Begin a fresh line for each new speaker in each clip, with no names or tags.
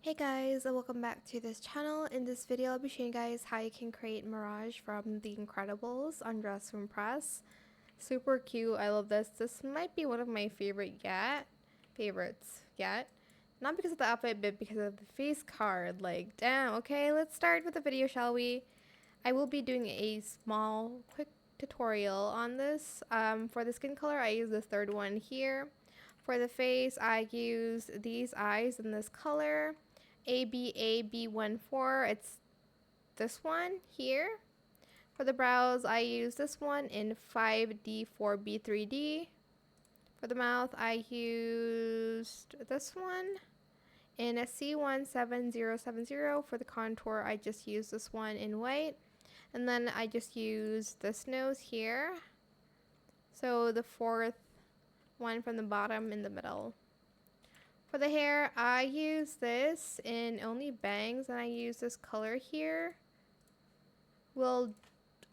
Hey guys, and welcome back to this channel. In this video, I'll be showing you guys how you can create Mirage from The Incredibles on Dress to Impress. Super cute. I love this. This might be one of my favorites yet. Not because of the outfit, but because of the face card. Like, damn. Okay, let's start with the video, shall we? I will be doing a small, quick tutorial on this. For the skin color, I use the third one here. For the face, I use these eyes in this color. ABAB14, it's this one here. For the brows, I use this one in 5D4B3D. For the mouth, I used this one in a C17070. For the contour, I just use this one in white. And then I just use this nose here. So the fourth one from the bottom in the middle. For the hair, I use this in only bangs, and I use this color here. We'll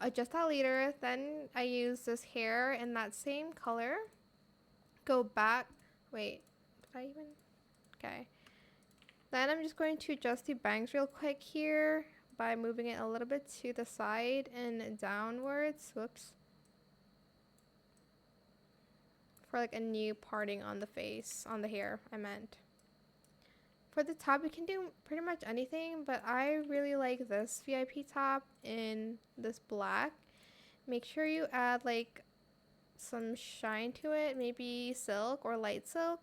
adjust that later. Then I use this hair in that same color. Go back. Wait, did I even? Okay. Then I'm just going to adjust the bangs real quick here by moving it a little bit to the side and downwards. Whoops. For like a new parting on the face, on the hair, I meant. For the top, you can do pretty much anything, but I really like this VIP top in this black. Make sure you add like some shine to it, maybe silk or light silk.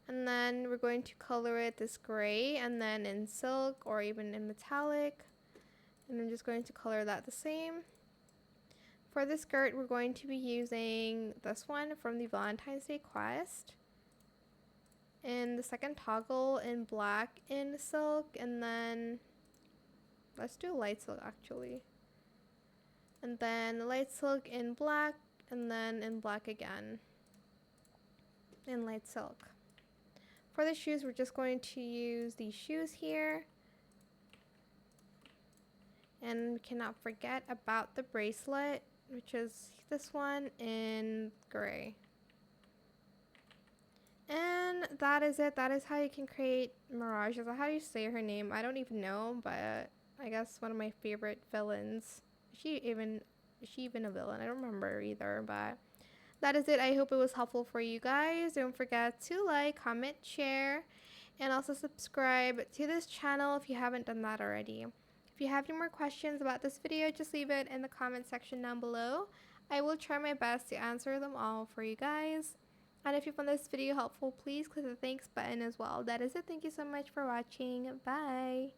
And then we're going to color it this gray, and then in silk or even in metallic. And I'm just going to color that the same. For the skirt, we're going to be using this one from the Valentine's Day quest. And the second toggle in black in silk, and then let's do light silk actually. And then light silk in black, and then in black again in light silk. For the shoes, we're just going to use these shoes here. And we cannot forget about the bracelet, which is this one in gray. And that is it. That is how you can create Mirage. Is that how you say her name? I don't even know, but I guess one of my favorite villains. Is she even a villain? I don't remember either, but that is it. I hope it was helpful for you guys. Don't forget to like, comment, share, and also subscribe to this channel if you haven't done that already. If you have any more questions about this video, just leave it in the comment section down below. I will try my best to answer them all for you guys. And if you found this video helpful, please click the thanks button as well. That is it. Thank you so much for watching. Bye.